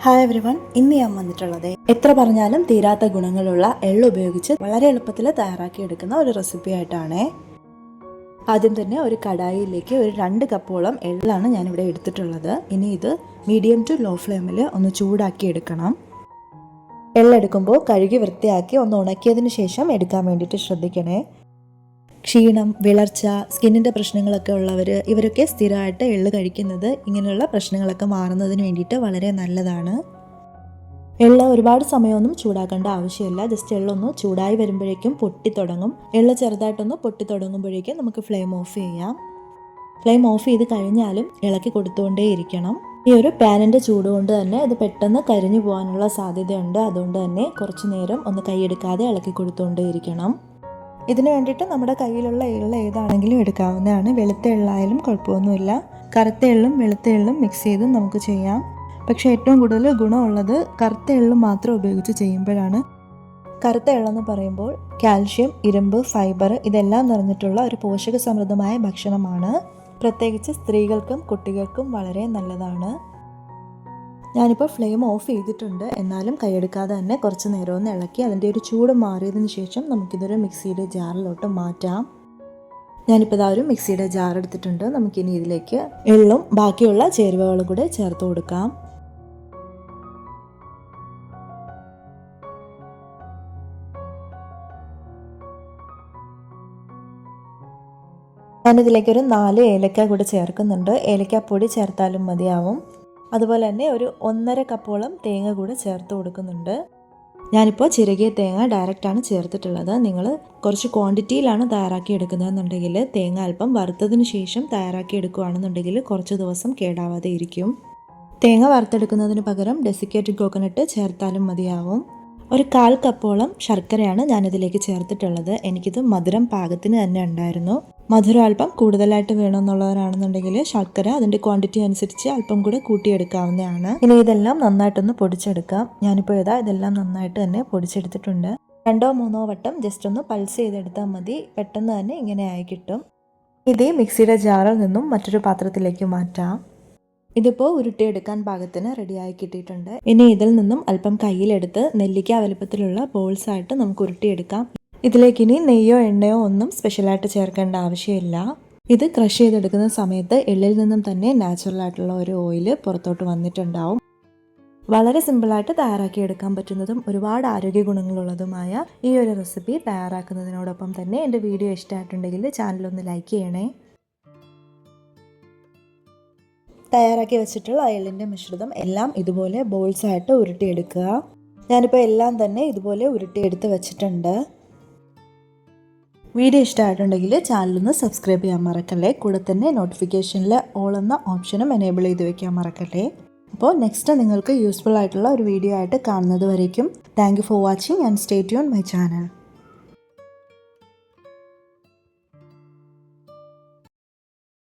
Hi everyone, ഇന്ന് ഞാൻ വന്നിട്ടുള്ളത് എത്ര പറഞ്ഞാലും തീരാത്ത ഗുണങ്ങളുള്ള എള്ള് ഉപയോഗിച്ച് വളരെ എളുപ്പത്തിൽ തയ്യാറാക്കിയെടുക്കുന്ന ഒരു റെസിപ്പി ആയിട്ടാണ്. ആദ്യം തന്നെ ഒരു കടായിയിലേക്ക് ഒരു 2 കപ്പോളം എള്ളാണ് ഞാനിവിടെ എടുത്തിട്ടുള്ളത്. ഇനി ഇത് മീഡിയം ടു ലോ ഫ്ലെയിമിൽ ഒന്ന് ചൂടാക്കി എടുക്കണം. എള്ളെടുക്കുമ്പോൾ കഴുകി വൃത്തിയാക്കി ഒന്ന് ഉണക്കിയതിന് ശേഷം എടുക്കാൻ വേണ്ടിയിട്ട് ശ്രദ്ധിക്കണേ. ക്ഷീണം, വിളർച്ച, സ്കിന്നിൻ്റെ പ്രശ്നങ്ങളൊക്കെ ഉള്ളവർ ഇവരൊക്കെ സ്ഥിരമായിട്ട് എള്ള് കഴിക്കുന്നത് ഇങ്ങനെയുള്ള പ്രശ്നങ്ങളൊക്കെ മാറുന്നതിന് വേണ്ടിയിട്ട് വളരെ നല്ലതാണ്. എള്ള് ഒരുപാട് സമയമൊന്നും ചൂടാക്കേണ്ട ആവശ്യമില്ല. ജസ്റ്റ് എള്ളൊന്ന് ചൂടായി വരുമ്പോഴേക്കും പൊട്ടിത്തുടങ്ങും. എള്ള് ചെറുതായിട്ടൊന്ന് പൊട്ടിത്തുടങ്ങുമ്പോഴേക്കും നമുക്ക് ഫ്ലെയിം ഓഫ് ചെയ്യാം. ഫ്ലെയിം ഓഫ് ചെയ്ത് കഴിഞ്ഞാലും ഇളക്കി കൊടുത്തുകൊണ്ടേ ഇരിക്കണം. ഈ ഒരു പാനിൻ്റെ ചൂട് കൊണ്ട് തന്നെ ഇത് പെട്ടെന്ന് കരിഞ്ഞു പോകാനുള്ള സാധ്യതയുണ്ട്. അതുകൊണ്ട് തന്നെ കുറച്ച് നേരം ഒന്ന് കൈയെടുക്കാതെ ഇളക്കി കൊടുത്തുകൊണ്ടേ ഇരിക്കണം. ഇതിന് വേണ്ടിയിട്ട് നമ്മുടെ കയ്യിലുള്ള എള്ള് ഏതാണെങ്കിലും എടുക്കാവുന്നതാണ്. വെളുത്ത എള്ളായാലും കുഴപ്പമൊന്നുമില്ല. കറുത്ത എള്ളും വെളുത്ത എള്ളും മിക്സ് ചെയ്ത് നമുക്ക് ചെയ്യാം. പക്ഷേ ഏറ്റവും കൂടുതൽ ഗുണമുള്ളത് കറുത്ത എള്ള് മാത്രം ഉപയോഗിച്ച് ചെയ്യുമ്പോഴാണ്. കറുത്ത എള്ളെന്ന് പറയുമ്പോൾ കാൽഷ്യം, ഇരുമ്പ്, ഫൈബർ ഇതെല്ലാം നിറഞ്ഞിട്ടുള്ള ഒരു പോഷക സമൃദ്ധമായ ഭക്ഷണമാണ്. പ്രത്യേകിച്ച് സ്ത്രീകൾക്കും കുട്ടികൾക്കും വളരെ നല്ലതാണ്. ഞാനിപ്പോൾ ഫ്ലെയിം ഓഫ് ചെയ്തിട്ടുണ്ട്. എന്നാലും കൈയെടുക്കാതെ തന്നെ കുറച്ച് നേരം ഒന്ന് ഇളക്കി അതിൻ്റെ ഒരു ചൂട് മാറിയതിന് ശേഷം നമുക്കിതൊരു മിക്സിയുടെ ജാറിലോട്ട് മാറ്റാം. ഞാനിപ്പോൾ ഇതാ ഒരു മിക്സിയുടെ ജാർ എടുത്തിട്ടുണ്ട്. നമുക്കിനി ഇതിലേക്ക് എള്ളും ബാക്കിയുള്ള ചേരുവകളും കൂടെ ചേർത്ത് കൊടുക്കാം. ഞാനിതിലേക്ക് ഒരു 4 ഏലക്ക കൂടെ ചേർക്കുന്നുണ്ട്. ഏലക്കാപ്പൊടി ചേർത്താലും മതിയാവും. അതുപോലെ തന്നെ ഒരു 1.5 കപ്പോളം തേങ്ങ കൂടെ ചേർത്ത് കൊടുക്കുന്നുണ്ട്. ഞാനിപ്പോൾ ചിരകിയ തേങ്ങ ഡയറക്റ്റാണ് ചേർത്തിട്ടുള്ളത്. നിങ്ങൾ കുറച്ച് ക്വാണ്ടിറ്റിയിലാണ് തയ്യാറാക്കി എടുക്കുന്നതെന്നുണ്ടെങ്കിൽ തേങ്ങ അല്പം വറുത്തതിന് ശേഷം തയ്യാറാക്കി എടുക്കുകയാണെന്നുണ്ടെങ്കിൽ കുറച്ച് ദിവസം കേടാവാതെ ഇരിക്കും. തേങ്ങ വറുത്തെടുക്കുന്നതിന് പകരം ഡെസിക്കേറ്റഡ് കോക്കനട്ട് ചേർത്താലും മതിയാവും. ഒരു 1/4 കപ്പോളം ശർക്കരയാണ് ഞാനിതിലേക്ക് ചേർത്തിട്ടുള്ളത്. എനിക്കിത് മധുരം പാകത്തിന് തന്നെ ഉണ്ടായിരുന്നു. മധുരം അല്പം കൂടുതലായിട്ട് വേണമെന്നുള്ളവരാണെന്നുണ്ടെങ്കിൽ ശർക്കര അതിൻ്റെ ക്വാണ്ടിറ്റി അനുസരിച്ച് അല്പം കൂടെ കൂട്ടിയെടുക്കാവുന്നതാണ്. ഇനി ഇതെല്ലാം നന്നായിട്ടൊന്ന് പൊടിച്ചെടുക്കാം. ഞാനിപ്പോൾ ഇതെല്ലാം നന്നായിട്ട് തന്നെ പൊടിച്ചെടുത്തിട്ടുണ്ട്. 2-3 വട്ടം ജസ്റ്റ് ഒന്ന് പൾസ് ചെയ്തെടുത്താൽ മതി. പെട്ടെന്ന് തന്നെ ഇങ്ങനെ ആയി കിട്ടും. ഇത് മിക്സിയുടെ ജാറിൽ നിന്നും മറ്റൊരു പാത്രത്തിലേക്ക് മാറ്റാം. ഇതിപ്പോൾ ഉരുട്ടിയെടുക്കാൻ പാകത്തിന് റെഡിയായി കിട്ടിയിട്ടുണ്ട്. ഇനി ഇതിൽ നിന്നും അല്പം കയ്യിലെടുത്ത് നെല്ലിക്ക വലുപ്പത്തിലുള്ള ബോൾസ് ആയിട്ട് നമുക്ക് ഉരുട്ടിയെടുക്കാം. ഇതിലേക്ക് ഇനി നെയ്യോ എണ്ണയോ ഒന്നും സ്പെഷ്യലായിട്ട് ചേർക്കേണ്ട ആവശ്യമില്ല. ഇത് ക്രഷ് ചെയ്തെടുക്കുന്ന സമയത്ത് എള്ളിൽ നിന്നും തന്നെ നാച്ചുറൽ ആയിട്ടുള്ള ഒരു ഓയിൽ പുറത്തോട്ട് വന്നിട്ടുണ്ടാവും. വളരെ സിമ്പിളായിട്ട് തയ്യാറാക്കിയെടുക്കാൻ പറ്റുന്നതും ഒരുപാട് ആരോഗ്യ ഗുണങ്ങളുള്ളതുമായ ഈ ഒരു റെസിപ്പി തയ്യാറാക്കുന്നതിനോടൊപ്പം തന്നെ എൻ്റെ വീഡിയോ ഇഷ്ടമായിട്ടുണ്ടെങ്കിൽ ചാനലൊന്ന് ലൈക്ക് ചെയ്യണേ. തയ്യാറാക്കി വെച്ചിട്ടുള്ള എള്ളിൻ്റെ മിശ്രിതം എല്ലാം ഇതുപോലെ ബോൾസായിട്ട് ഉരുട്ടിയെടുക്കുക. ഞാനിപ്പോൾ എല്ലാം തന്നെ ഇതുപോലെ ഉരുട്ടിയെടുത്ത് വെച്ചിട്ടുണ്ട്. വീഡിയോ ഇഷ്ടമായിട്ടുണ്ടെങ്കിൽ ചാനലൊന്ന് സബ്സ്ക്രൈബ് ചെയ്യാൻ മറക്കല്ലേ. കൂടെ തന്നെ നോട്ടിഫിക്കേഷനിൽ ഓൾ എന്ന ഓപ്ഷനും എനേബിൾ ചെയ്ത് വെക്കാൻ മറക്കല്ലേ. അപ്പോൾ നെക്സ്റ്റ് നിങ്ങൾക്ക് യൂസ്ഫുൾ ആയിട്ടുള്ള ഒരു വീഡിയോ ആയിട്ട് കാണുന്നത് വരേക്കും thank you for watching and stay tune my channel.